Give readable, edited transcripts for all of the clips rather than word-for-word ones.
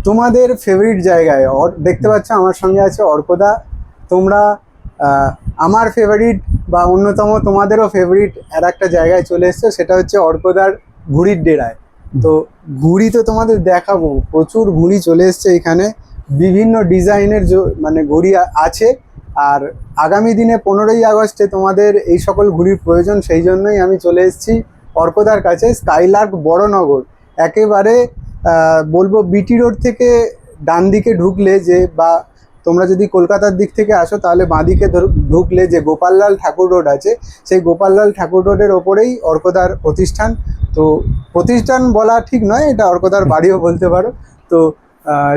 তোমাদের ফেভারিট জায়গায় দেখতে পাচ্ছ আমার সঙ্গে আছে অর্কদা। তোমরা আমার ফেভারিট বা অন্যতম তোমাদেরও ফেভারিট আর একটা জায়গায় চলে এসছো, সেটা হচ্ছে অর্কদার ঘুড়ির ডেরায়। তো ঘুড়ি তো তোমাদের দেখাবো, প্রচুর ঘুড়ি চলে এসছে এখানে, বিভিন্ন ডিজাইনের মানে ঘুড়ি আছে। আর আগামী দিনে 15ই আগস্টে তোমাদের এই সকল ঘুড়ির প্রয়োজন, সেই জন্যই আমি চলে এসেছি অর্কদার কাছে, স্কাইলার্ক বড়নগর। একেবারে বলবো বিটি রোড থেকে ডান দিকে ঢুকলে বা তোমরা যদি কলকাতার দিক থেকে আসো তাহলে বাঁদিকে ঢুকলে যে গোপাললাল ঠাকুর রোড আছে, সেই গোপাললাল ঠাকুর রোডের ওপরেই অর্কদার প্রতিষ্ঠান। তো প্রতিষ্ঠান বলা ঠিক নয়, এটা অর্কদার বাড়িও বলতে পারো। তো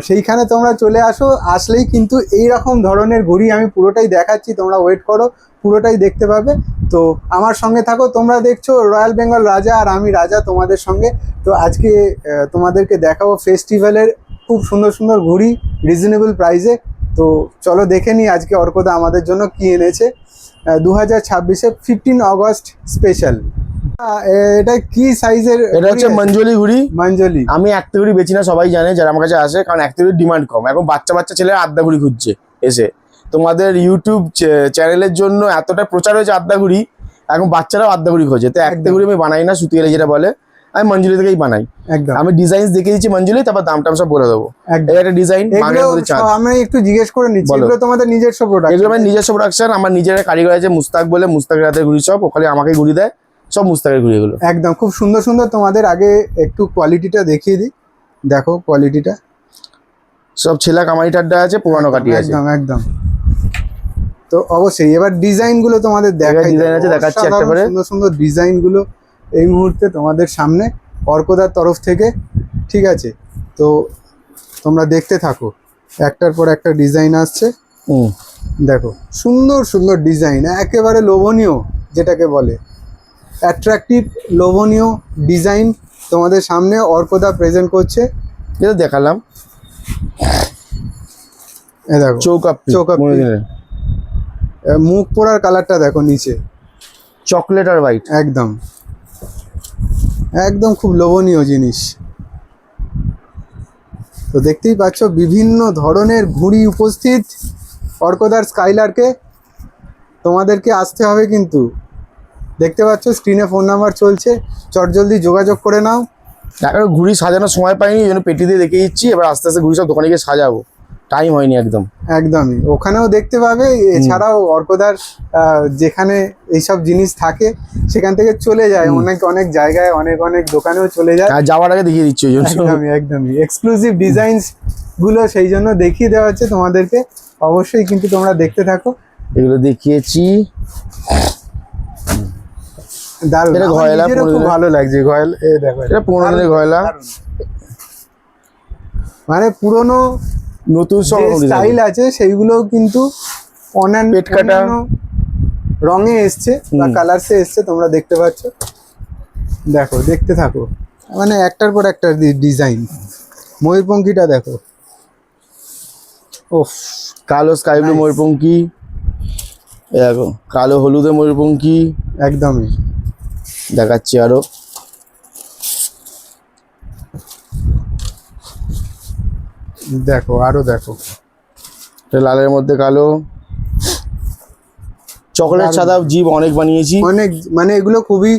সেইখানে তোমরা চলে আসলেই কিন্তু এই রকম ধরনের ঘুড়ি আমি পুরোটাই দেখাচ্ছি, তোমরা ওয়েট করো, পুরোটাই দেখতে পাবে। তো আমার সঙ্গে থাকো, তোমরা দেখছো রয়্যাল বেঙ্গল রাজা আর আমি রাজা তোমাদের সঙ্গে। তো আজকে তোমাদেরকে দেখাবো ফেস্টিভ্যালের খুব সুন্দর সুন্দর ঘুড়ি রিজনেবল প্রাইসে। তো চলো দেখে নিই আজকে অর্কদা আমাদের জন্য কি এনেছে 2026-এ 15 আগস্ট স্পেশাল। এটা কি সাইজের? এটা হচ্ছে মঞ্জুলি ঘুড়ি। মঞ্জুলি আমি একটা ঘুড়ি বেছি না, সবাই জানে যারা আমার কাছে আসে, কারণ একটা ঘুড়ির ডিমান্ড কম। এখন বাচ্চা বাচ্চা ছেলেরা আড্ডা ঘুড়ি খুঁজছে এসে। তোমাদের ইউটিউব চ্যানেলের জন্য এতটা প্রচার হয়েছে আড্ডা ঘুড়ি, এখন বাচ্চারাও আড্ডা ঘুড়ি খোঁজে। তো একটা ঘুড়ি আমি বানাই না, সুতিয়েলে যেটা বলে, আমি মঞ্জুলি থেকেই বানাই। একদম আমি ডিজাইন দেখে দিচ্ছি মঞ্জুলি, তারপর দাম টাম সব বলে দেবো। একটা ডিজাইন আমি একটু জিজ্ঞেস করে নিচ্ছি, এগুলো তোমাদের নিজস্ব প্রোডাক্ট? এগুলো আমার নিজস্ব প্রোডাকশন। আমার নিজের কারিগর আছে মুস্তাক বলে, মুস্তাকের হাতে ঘুড়ি সব, ওখানে আমাকে ঘুড়ি দেয়, সব মুস্তাকের ঘুড়ি এগুলো। একদম খুব সুন্দর সুন্দর। তোমাদের আগে একটু কোয়ালিটিটা দেখিয়ে দিই, দেখো কোয়ালিটিটা সব ছেলা কামারি টাড্ডা আছে, পুরানো কাটি আছে। একদম একদম। তো অবশ্যই এবার ডিজাইনগুলো তোমাদের দেখাই, ডিজাইন আছে, দেখাচ্ছি একেবারে সুন্দর সুন্দর ডিজাইনগুলো এই মুহূর্তে তোমাদের সামনে অর্কদার তরফ থেকে। ঠিক আছে, তো তোমরা দেখতে থাকো, একটার পর একটা ডিজাইন আসছে। দেখো সুন্দর সুন্দর ডিজাইন, একেবারে লোভনীয়, যেটাকে বলে অ্যাট্রাকটিভ লোভনীয় ডিজাইন তোমাদের সামনে অর্কদা প্রেজেন্ট করছে। এটা দেখালাম, দেখো চৌকাপি, মুখ পোড়ার কালারটা দেখো নিচে, চকলেট আর হোয়াইট, একদম একদম খুব লোভনীয় জিনিস। তো দেখতেই পাচ্ছ বিভিন্ন ধরনের ঘুড়ি উপস্থিত অর্কদার স্কাইলার্কে। তোমাদেরকে আসতে হবে কিন্তু, দেখতে পাচ্ছ স্ক্রিনে ফোন নাম্বার চলছে, চটজলদি যোগাযোগ করে নাও। এখন ঘুড়ি সাজানোর সময় পাইনি, এই জন্য পেটি দিয়ে দেখে দিচ্ছি। এবার আস্তে আস্তে ঘুড়ি সব দোকানে গিয়ে সাজাবো, টাইম হয়নি একদম। একদমই, ওখানেও দেখতে পাবে। এছাড়াও অর্কদার যেখানে এইসব জিনিস থাকে সেখান থেকে চলে যায় অনেক অনেক জায়গায়, অনেক অনেক দোকানেও চলে যায়। আর যাওয়ার আগে দেখিয়ে দিচ্ছি, ওই জন্য একদমই একদমই এক্সক্লুসিভ ডিজাইনস গুলো সেই জন্য দেখিয়ে দেওয়া হচ্ছে তোমাদেরকে। অবশ্যই কিন্তু তোমরা দেখতে থাকো, এগুলো দেখিয়েছি। খুব ভালো লাগছে গয়লা, দেখো এটা 15 দিনের গয়লা, মানে পুরোনো নতুন সব স্টাইল আছে সেইগুলো কিন্তু অন্যান্য রঙে এসছে বা কালারসে এসছে, তোমরা দেখতে পাচ্ছ। দেখো দেখতে থাকো, মানে একটার পর একটা ডিজাইন। ময়ূরপঙ্খীটা দেখো, ওফ, কালো স্কাই ব্লু ময়ূরপঙ্খী, দেখো কালো হলুদে ময়ূরপঙ্খী, একদমই দেখাচ্ছি আরো। দেখো আরো দেখো, লালের মধ্যে কালো, চকলেট সাদা জিভ অনেক বানিয়েছি, অনেক, মানে এগুলো খুবই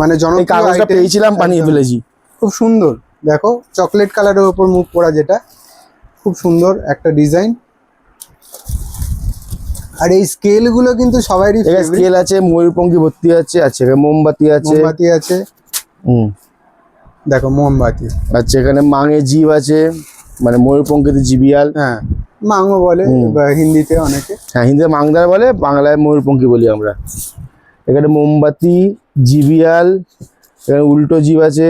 মানে জনপ্রিয়। কাগজটা পেয়েছিলাম, বানিয়ে ফেলেছি, খুব সুন্দর। দেখো চকলেট কালারের উপর মুখ পোড়া, যেটা খুব সুন্দর একটা ডিজাইন। আর এই স্কেলগুলো কিন্তু সবারই স্কেল আছে, ময়ূরপঙ্খী ভর্তি আছে, মোমবাতি আছে, মোমবাতি আছে, দেখো মোমবাতি আচ্ছা। এখানে মাঙে জিভ আছে, মানে ময়ূরপঙ্খীতে জিবিয়াল, হ্যাঁ মাঙো বলে হিন্দিতে অনেকে, হ্যাঁ হিন্দিতে মাংদার বলে, বাংলায় ময়ূরপঙ্খী বলি আমরা। এখানে মোমবাতি, জিবিয়াল, এখানে উল্টো জিভ আছে।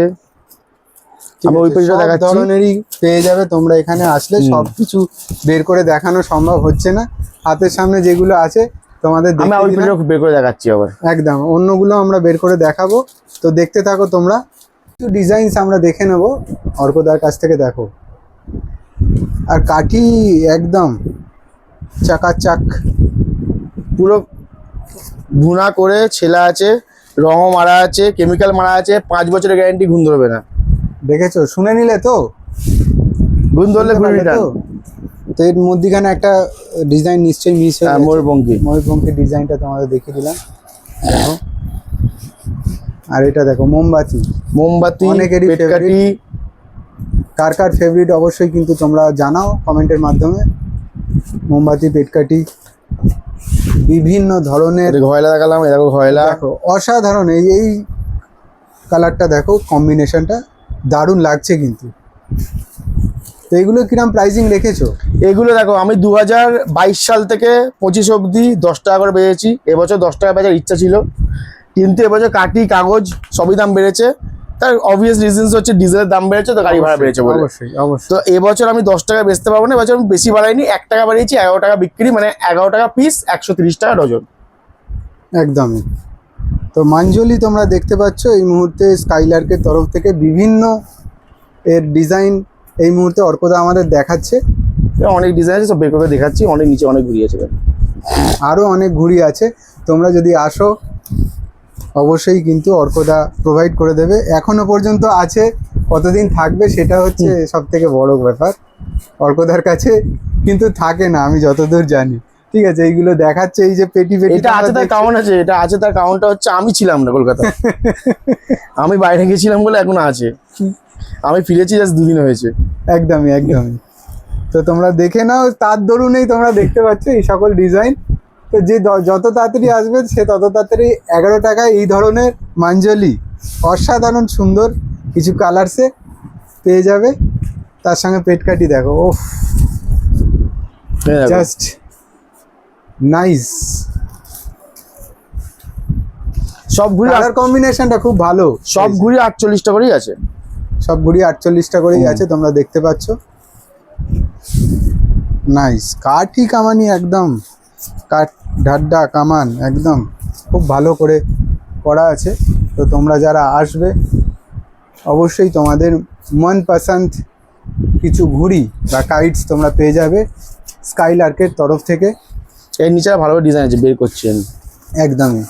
আমি ওই পেজটা দেখাচ্ছি, ধরনেরই পেয়ে যাবে তোমরা এখানে আসলে। সবকিছু বের করে দেখানো সম্ভব হচ্ছে না, হাতের সামনে যেগুলো আছে তোমাদের আমি ওই পেজটা বের করে দেখাচ্ছি আবার। একদম, অন্যগুলো আমরা বের করে দেখাবো, তো দেখতে থাকো তোমরা। কিছু ডিজাইনস আমরা দেখে নেবো অর্কদার কাছ থেকে। দেখো, আর কাঠি একদম চাকাচাক, পুরো ভুনা করে ছেলা আছে, রঙও মারা আছে, কেমিক্যাল মারা আছে, 5 বছরের গ্যারান্টি, ঘুম ধরবে না। দেখেছো, শুনে নিলে তো, ঘুম ধরলে বুঝতে ঘুড়ি পারলে টান। তো? তো এর মধ্যখানে একটা ডিজাইন নিশ্চয়ই মিস হয়ে গেছে। ময়ূরপঙ্খী। ময়ূরপঙ্খী ডিজাইনটা তোমাদের দেখিয়ে দিলাম, দেখো। আর এটা দেখো মোমবাতি, মোমবাতি, অনেকেরই পেটকাঠি। কার কার ফেভারিট অবশ্যই কিন্তু তোমরা জানাও কমেন্টের মাধ্যমে। মোমবাতি, পেটকাঠি, বিভিন্ন ধরনের। এটা ঘয়লা দেখালাম, এটা ঘয়লা। দেখো অসাধারণ, এই কালারটা দেখো, কম্বিনেশনটা দারুণ লাগছে কিন্তু। তো এগুলো কিরম প্রাইসিং রেখেছো? এগুলো দেখো আমি 2022 সাল থেকে 25 অবধি 10 টাকা করে বেচেছি। এবছর 10 টাকা বেচার ইচ্ছা ছিল, কিন্তু এবছর কাঠি কাগজ সবই দাম বেড়েছে। তার অবভিয়াস রিজনস হচ্ছে ডিজেলের দাম বেড়েছে, তো গাড়ি ভাড়া বেড়েছে বলে। অবশ্যই অবশ্যই। তো এবছর আমি 10 টাকা বেচতে পারবো না, এবছর আমি বেশি বাড়াইনি, 1 টাকা বাড়িয়েছি, 11 টাকা বিক্রি, মানে 11 টাকা পিস, 130 টাকা ডজন। একদমই। তো মাঞ্জলি তোমরা দেখতে পাচ্ছ এই মুহূর্তে স্কাইলার্কের তরফ থেকে বিভিন্ন এর ডিজাইন এই মুহূর্তে অর্কদা আমাদের দেখাচ্ছে। অনেক ডিজাইন আছে, সব বের করে দেখাচ্ছি। অনেক নিচে অনেক ঘুরিয়ে আছে, আরও অনেক ঘুড়ি আছে, তোমরা যদি আসো অবশ্যই কিন্তু অর্কদা প্রোভাইড করে দেবে। এখনো পর্যন্ত আছে, কতদিন থাকবে সেটা হচ্ছে সব থেকে বড় ব্যাপার। অর্কদার কাছে কিন্তু থাকে না, আমি যতদূর জানি। ঠিক আছে, এইগুলো দেখাচ্ছে, এই যে পেটি পেটি এটা আছে তার কারণ আছে, এটা আছে তার কারণটা হচ্ছে আমি ছিলাম না কলকাতা। আমি বাইরে গেছিলাম বলে এখন আছে। আমি ফিরেছি জাস্ট 2 দিন হয়েছে। একদমই একদমই। তো তোমরা দেখে নাও, তার দরুনেই তোমরা দেখতে পাচ্ছ এই সকল ডিজাইন। তো যে যত তাড়াতাড়ি আসবে সে তত তাড়াতাড়ি 11 টাকায় এই ধরনের মাঞ্জলি অসাধারণ সুন্দর কিছু কালার্সে পেয়ে যাবে। তার সঙ্গে পেটকাঠি দেখো, ওফ জাস্ট নাইস। সব ঘুরি কালার কম্বিনেশনটা খুব ভালো। সব ঘুরি 48 টাকা করেই আছে। সব ঘুড়ি 48 টাকা করেই আছে, তোমরা দেখতে পাচ্ছ। নাইস, কাঠি কামানি একদম, কাঠ ঢাড্ডা কামান একদম খুব ভালো করে করা আছে। তো তোমরা যারা আসবে অবশ্যই তোমাদের মনপসন্দ কিছু ঘুড়ি বা কাইটস তোমরা পেয়ে যাবে স্কাইলার্কের তরফ থেকে। এর নিচে ভালো ডিজাইন আছে, বের করছেন। একদমই,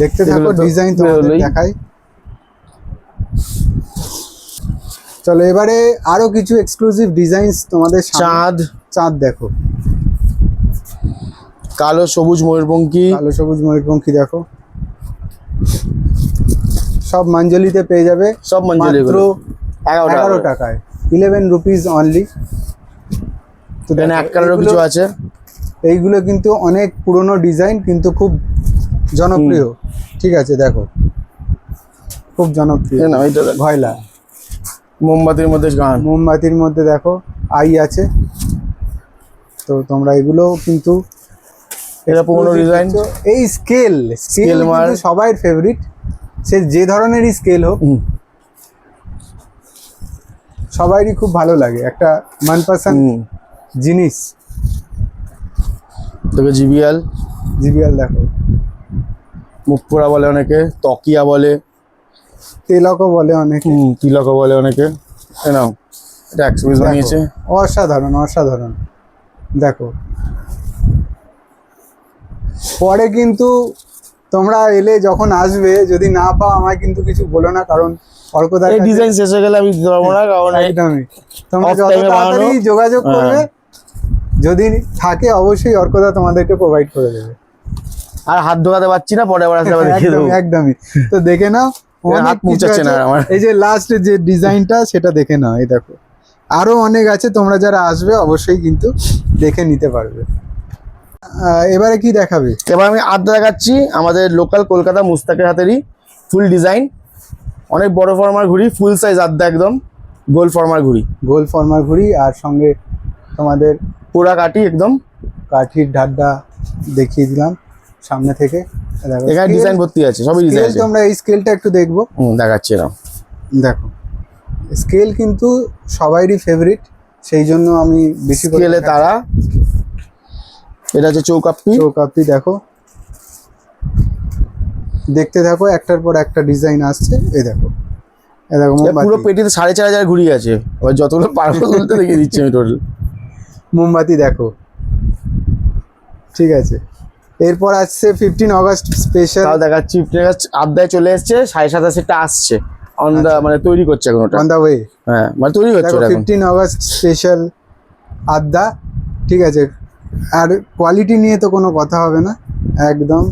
দেখতে থাকো, এগুলো তো ডিজাইন তোমাদের বেরোলেই। দেখাই। চলো এবারে আরো কিছু এক্সক্লুসিভ ডিজাইনস তোমাদের সামনে। চাঁদ, চাঁদ দেখো, কালো সবুজ ময়ূরপঙ্খী। কালো সবুজ ময়ূরপঙ্খী দেখো, সব মাঞ্জলিতে পেয়ে যাবে। সব মাঞ্জলি মাত্র এগুলো 11 টাকায়, 11 রুপিস অনলি। তো এখানে দেখো, এক কালারও কিছু আছে। এইগুলো কিন্তু অনেক পুরনো ডিজাইন, কিন্তু খুব জনপ্রিয়। ঠিক আছে, দেখো খুব জনপ্রিয়। না এটা দেখো, ভয়লা মোমবাতির মধ্যে গান। মোমবাতির মধ্যে দেখো আই আছে। তো তোমরা এগুলো কিন্তু এটা পুরনো ডিজাইন। এই স্কেল Scale মার। কিন্তু সবাই ফেভারিট, সে যে ধরনেরই স্কেল হোক, সবাইরই খুব ভালো লাগে, একটা মনপসন্দ জিনিস। দেখো জিবিএল, জিবিএল দেখো, মুখপোড়া বলে অনেকে, তকিয়া বলে, তেলকও বলে অনেকে। তিলকও বলে অনেকে। নাও এটা 100 পিস দেখো, বানিয়েছে। অসাধারণ অসাধারণ। দেখো পরে কিন্তু তোমরা এলে যখন আসবে, যদি না পাও আমায় কিন্তু কিছু বলো না, কারণ অর্কদার এই কাছে ডিজাইন শেষ হয়ে গেলে আমি দিতে পারবো না, কারণ একদমই তোমরা Off যত time এ তাড়াতাড়ি বানানো। যোগাযোগ করবে, হ্যাঁ। যদি থাকে অবশ্যই অর্কদা তোমাদেরকে প্রোভাইড করে দেবে। আর হাত ঢোকাতে পারছি না, পরে আবার আসলে আবার দেখিয়ে দেবো। একদমই। তো দেখে নাও, অনেক হাত কিছু মুছাচ্ছে না আছে। আমার। এই যে লাস্ট যে ডিজাইনটা সেটা দেখে নাও, এই দেখো আরো অনেক আছে, তোমরা যারা আসবে অবশ্যই কিন্তু দেখে নিতে পারবে। এবারে কি দেখাবে? এবার আমি আড্ডা দেখাচ্ছি আমাদের লোকাল কলকাতা মুস্তাকের হাতেরই ফুল ডিজাইন, অনেক বড় ফর্মার ঘুড়ি, ফুল সাইজ আড্ডা, একদম গোল ফর্মার ঘুড়ি, গোল ফর্মার ঘুড়ি, আর সঙ্গে তোমাদের পুরা কাটি একদম। কাঠির ঢাড্ডা দেখিয়ে দিলাম সামনে থেকে। দেখো, এখানে scale- ডিজাইন ভর্তি আছে, সবই ডিজাইন scale আছে। তোমরা এই স্কেলটা একটু দেখবো। দেখাচ্ছি এরকম। দেখো স্কেল কিন্তু সবাইরই ফেভারিট, সেই জন্য আমি বেশি করে স্কেলে দেখাচ্ছি। তারা, এটা হচ্ছে চৌকাপ্পি। চৌকাপ্পি দেখো, দেখতে থাকো, একটার পর একটা ডিজাইন আসছে। এই দেখো, এই দেখো পুরো মোমবাতি, পেটিতে 4,500 ঘুড়ি আছে, এবার যতগুলো পারবো তুলতে দেখিয়ে দিচ্ছি আমি টোটাল। মোমবাতি দেখো। ঠিক আছে, এরপর আসছে 15 আগস্ট স্পেশাল। তাও দেখাচ্ছি, আড্ডায় চলে এসছে, 87,500টা আসছে, অন দা মানে তৈরি করছে এখন ওটা। On the way. হ্যাঁ মানে তৈরি হচ্ছে দেখো ওটা এখন। 15 আগস্ট স্পেশাল আড্ডা, ঠিক আছে। আর কোয়ালিটি নিয়ে তো কোনো কথা হবে না, একদম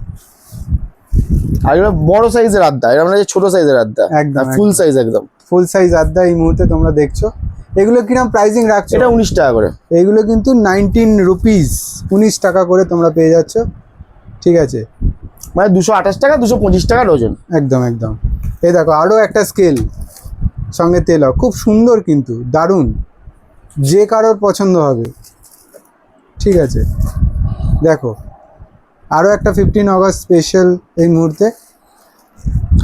আর এটা বড় সাইজের আড্ডা, এটা মানে ছোট সাইজের আড্ডা, একদম, ফুল সাইজ একদম। ফুল সাইজ আড্ডা এই মুহূর্তে তোমরা দেখছো। এগুলো কিরম প্রাইসিং রাখছো? এটা 19 টাকা করে। এগুলো কিন্তু 19 রুপিস, 19 টাকা করে তোমরা পেয়ে যাচ্ছ, ঠিক আছে। মানে 228 টাকা 225 টাকা ডজন। একদম একদম। এই দেখো আরও একটা স্কেল সঙ্গে তেলও, খুব সুন্দর কিন্তু দারুণ, যে কারোর পছন্দ হবে, ঠিক আছে। দেখো আরও একটা 15 আগস্ট স্পেশাল এই মুহূর্তে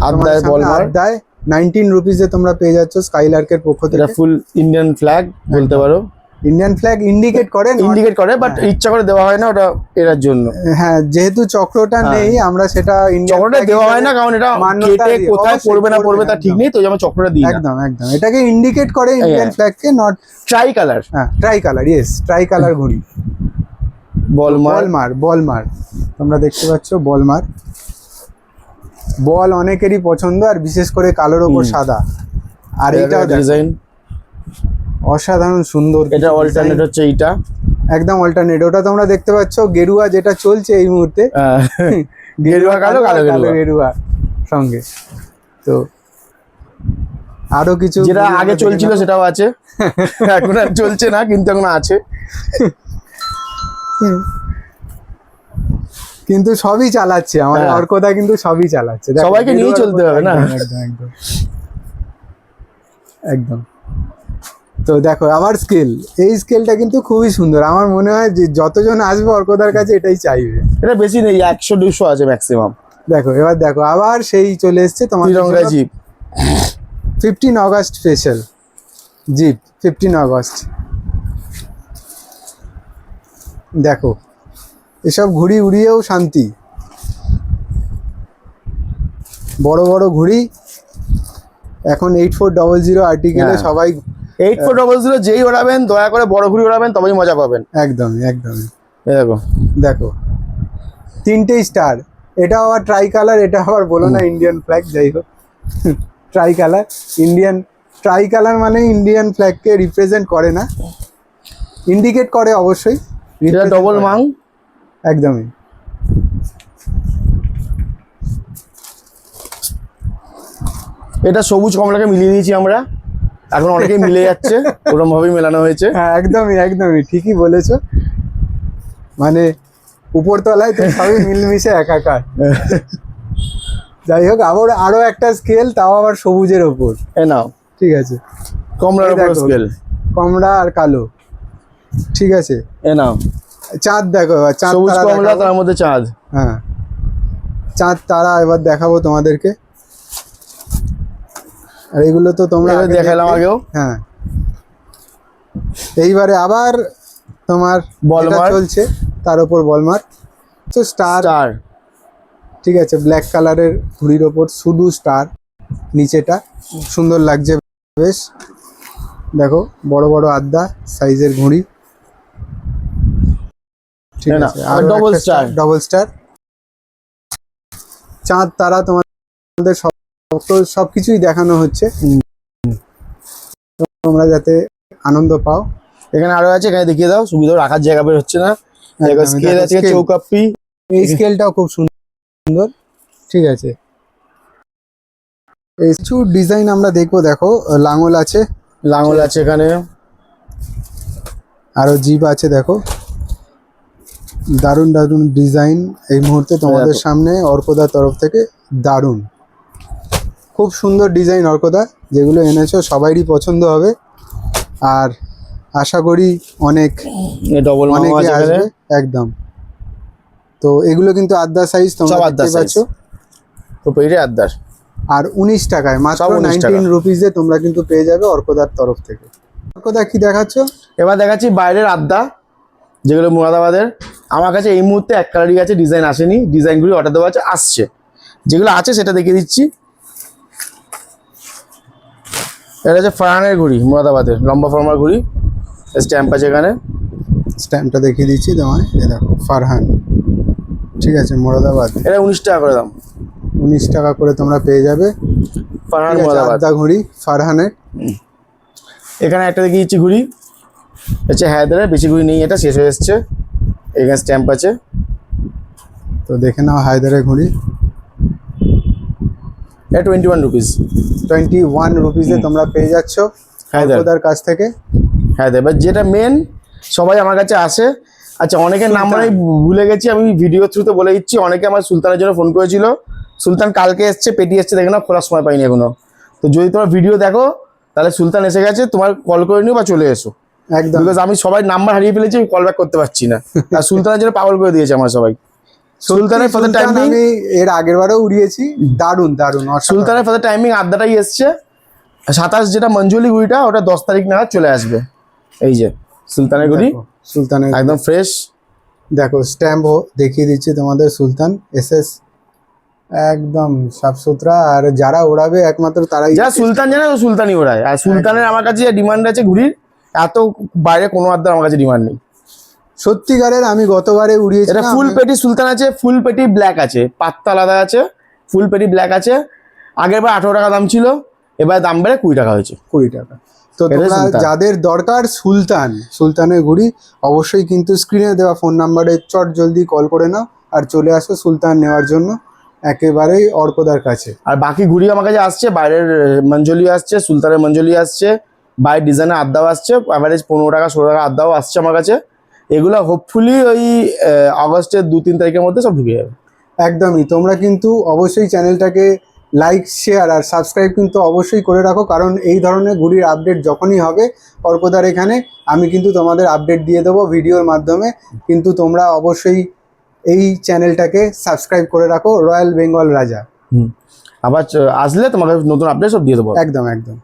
আড্ডায় বলমার, আড্ডায় 19 রুপিসে তোমরা পেয়ে যাচ্ছ স্কাইলার্কের পক্ষ এটা থেকে। ফুল ইন্ডিয়ান ফ্ল্যাগ বলতে পারো। ইন্ডিয়ান ফ্ল্যাগ ইন্ডিকেট করে, ইন্ডিকেট করে, বাট ইচ্ছা করে দেওয়া হয় না ওটা এর জন্য। হ্যাঁ যেহেতু চক্রটা নেই আমরা সেটা চক্রটা দেওয়া হয় না, কারণ এটা মান্যতা কেটে দিই। কোথায় অবশ্যই পড়বে না পড়বে তার ঠিক একদম। নেই, তো যেমন চক্রটা দিই না। একদম একদম, এটাকে ইন্ডিকেট করে ইন্ডিয়ান ফ্ল্যাগকে, নট ট্রাই কালার। হ্যাঁ try colour, yes try colour ঘড়ি। বলমার, বলমার তোমরা দেখতে পাচ্ছ, বলমার বল অনেকেরই পছন্দ, আর বিশেষ করে কালোর ওপর সাদা। আর এইটাও ডিজাইন অসাধারণ সুন্দর। এটা অল্টারনেট হচ্ছে এইটা, একদম অল্টারনেট। ওটা তোমরা দেখতে পাচ্ছ গেরুয়া যেটা চলছে এই মুহূর্তে, গেরুয়া কালো, কালো গেরুয়া সঙ্গে। তো আরো কিছু যেটা আগে চলছিল সেটাও আছে, এখন আর চলছে না কিন্তু এখন আছে। কিন্তু সবই চালাচ্ছে আমাদের অর্কদা, কিন্তু সবই চালাচ্ছে। দেখো, সবাইকে নিয়ে চলতে হবে না? একদম একদম একদম। তো দেখো আবার স্কেল, এই স্কেলটা কিন্তু খুবই সুন্দর। আমার মনে হয় যে যতজন আসবে অর্কদার কাছে এটাই চাইবে। এটা বেশি নেই, 100-200 আছে ম্যাক্সিমাম। দেখো এবার দেখো আবার সেই চলে এসছে তোমার Tiranga jeep, 15 August special jeep, 15 August. দেখো এসব ঘুড়ি উড়িয়েও শান্তি, বড় বড় ঘুড়ি। এখন 8400 আর্টিকেলে সবাই 8400 যেই ওড়াবেন, দয়া করে বড় ঘুড়ি ওড়াবেন, তবেই মজা পাবেন। একদমই একদমই। এই দেখো, দেখো তিনটে স্টার, এটা আবার ট্রাই কালার, এটা আবার বলো না ইন্ডিয়ান ফ্ল্যাগ, যাই হোক try colour. Indian try colour মানে ইন্ডিয়ান ফ্ল্যাগকে রিপ্রেজেন্ট করে না, ইন্ডিকেট করে অবশ্যই। এটা ডবল মাং, একদমই। এটা সবুজ কমলাকে মিলিয়ে দিয়েছি আমরা, এখন অনেকেই মিলে যাচ্ছে, ওরকম ভাবেই মেলানো হয়েছে। হ্যাঁ একদমই একদমই, ঠিকই বলেছো। মানে উপরতলায় তো সবই মিলমিশে একাকার। যাই হোক, আবার আরো একটা স্কেল, তাও আবার সবুজের ওপর। এ নাও, ঠিক আছে, কমলার উপর স্কেল, কমলা আর কালো, ঠিক আছে। এ নাও চাঁদ দেখো, চাঁদ সবুজ তারা কমলা, দেখাবো। তার মধ্যে চাঁদ। হ্যাঁ চাঁদ তারা এবার দেখাবো তোমাদেরকে। আর এগুলো তো তোমরা এগুলো আগে দেখালাম দেখলে। আগেও। হ্যাঁ এইবারে আবার তোমার বলমার চলছে, তার উপর বলমার তো স্টার, ঠিক আছে। ব্ল্যাক কালারের ঘুড়ির ওপর শুধু স্টার, নিচেটা সুন্দর লাগছে বেশ। দেখো বড় বড় আড্ডা সাইজের ঘুড়ি, ঠিক আছে। আর ডবল স্টার, ডবল স্টার, চাঁদ তারা তোমাদের সবকিছুই দেখানো হচ্ছে, তোমরা যাতে আনন্দ পাও। এখানে আরো আছে, এখানে দেখিয়ে দাও, সুবিধা রাখার জায়গা বের হচ্ছে না। স্কেল আছে, চৌকাপ্পি, এই স্কেলটাও খুব সুন্দর, ঠিক আছে। এই কিছু ডিজাইন আমরা দেখবো। দেখো লাঙল আছে, লাঙল আছে এখানে, আরো জিপ আছে। দেখো দারুণ দারুণ ডিজাইন এই মুহূর্তে তোমাদের সামনে অর্কদার তরফ থেকে, দারুণ খুব সুন্দর ডিজাইন অর্কদা, যেগুলো এনেছো সবাইরই পছন্দ হবে। আর আশা করি ডবল অনেকে আসবে, একদম। তো এগুলো কিন্তু আদ্দার সাইজ, তোমরা দেখতে পাচ্ছ। তো পেরে আদ্দার, আর 19 টাকায় মাত্র 19 রুপিসে তোমরা কিন্তু পেয়ে যাবে অর্কদার তরফ থেকে। অর্কদা কি দেখাচ্ছ? এবার দেখাচ্ছি বাইরের আদ্দা, যেগুলো মুরাদাবাদের। আমার কাছে এই মুহূর্তে এক কালারই আছে, ডিজাইন আসেনি, ডিজাইনগুলি অর্ডার দেওয়া আছে, আসছে। যেগুলো আছে সেটা দেখিয়ে দিচ্ছি। এটা হচ্ছে ফারহানের ঘুড়ি, মুরাদাবাদের লম্বা ফর্মার ঘুড়ি, স্ট্যাম্প আছে এখানে, স্ট্যাম্পটা দেখিয়ে দিচ্ছি তোমায়। এ দেখো ফারহান, ঠিক আছে, মুরাদাবাদ। এটা 19 টাকা করে দাম, 19 টাকা করে তোমরা পেয়ে যাবে। ফারহান ঠিক আছে, মোরাদাবাদ। আদ্যা ঘুড়ি ফারহানের। এখানে একটা দেখে দিচ্ছি ঘুড়ি, হচ্ছে হায়দারের, বেশি ঘুড়ি নেই, এটা শেষ হয়ে এসছে। এখানে স্ট্যাম্প আছে, তো দেখে নাও হায়দারের ঘুড়ি। এটা 21 রুপিস। 21 রুপিসে তোমরা পেয়ে যাচ্ছ হায়দার। অর্কদার কাছ থেকে। হায়দার, এবার যেটা মেন সবাই আমার কাছে আসে। আচ্ছা, অনেকের নাম্বার আমি ভুলে গেছি, আমি ভিডিও থ্রুতে বলে দিচ্ছি। অনেকে আমার সুলতানের জন্য ফোন করেছিল। সুলতান কালকে এসছে, পেটি এসছে, দেখে নাও, খোলার সময় পাইনি এখনো। তো যদি তোমার ভিডিও দেখো তাহলে সুলতান এসে গেছে, তোমার কল করে নিও বা চলে এসো। একদম। বিকজ আমি সবাই নাম্বার হারিয়ে ফেলেছি, কল ব্যাক করতে পারছি না। আর সুলতানের জন্য পাগল করে দিয়েছে আমার সবাই। সুলতানের ফলে সুলতান টাইমিং, আমি এর আগের বারেও উড়িয়েছি, দারুণ দারুণ অসাধারণ। সুলতানের ফলে টাইমিং আড্ডাটাই এসছে। 27 যেটা মঞ্জুলি গুড়িটা, ওটা 10 তারিখ নাগাদ চলে আসবে। এই যে সুলতানের গুড়ি, দেখো, সুলতানের একদম ফ্রেশ। দেখো স্ট্যাম্প দেখিয়ে দিচ্ছি তোমাদের, সুলতান এসএস, একদম সাফ সুতরা। আর যারা ওড়াবে একমাত্র তারাই। যারা সুলতান জানে তো সুলতানই ওড়ায়। আর সুলতানের আমার কাছে যে ডিমান্ড আছে ঘুড়ির, এত বাইরে কোনো আড্ডার আমার কাছে ডিমান্ড নেই। সত্যিকারের আমি গতবারে উড়িয়েছি এটা না, ফুল পেটি সুলতান আছে, ফুল পেটি ব্ল্যাক আছে, পাত্তা আলাদা আছে, ফুল পেটি ব্ল্যাক আছে। আগের বার 18 টাকা দাম ছিল, এবার দাম বেড়ে 20 টাকা হয়েছে। 20 টাকা। তো এটা তোমরা সুলতান। যাদের দরকার সুলতানের ঘুড়ি, অবশ্যই কিন্তু স্ক্রিনে দেওয়া ফোন নাম্বারে চট জলদি কল করে নাও আর চলে আসো সুলতান নেওয়ার জন্য একেবারেই অর্কদার কাছে। আর বাকি ঘুড়ি আমার কাছে আসছে, বাইরের মঞ্জলি আসছে, সুলতানের মঞ্জলি আসছে, বাইরের ডিজাইনের আড্ডাও আসছে, অ্যাভারেজ 15 টাকা 16 টাকা আড্ডাও আসছে আমার কাছে। এগুলো হোপফুলি ওই আগস্টের 2-3 তারিখের মধ্যে সব ঢুকে যাবে। একদমই। তোমরা কিন্তু অবশ্যই চ্যানেলটাকে লাইক শেয়ার আর সাবস্ক্রাইব কিন্তু অবশ্যই করে রাখো, কারণ এই ধরনের ঘুড়ির আপডেট যখনই হবে অর্কদার এখানে, আমি কিন্তু তোমাদের আপডেট দিয়ে দেবো ভিডিওর মাধ্যমে। কিন্তু তোমরা অবশ্যই এই চ্যানেলটাকে সাবস্ক্রাইব করে রাখো, রয়্যাল বেঙ্গল রাজা। আবার আসলে তোমাকে নতুন আপডেট সব দিয়ে দেবো। একদম একদম।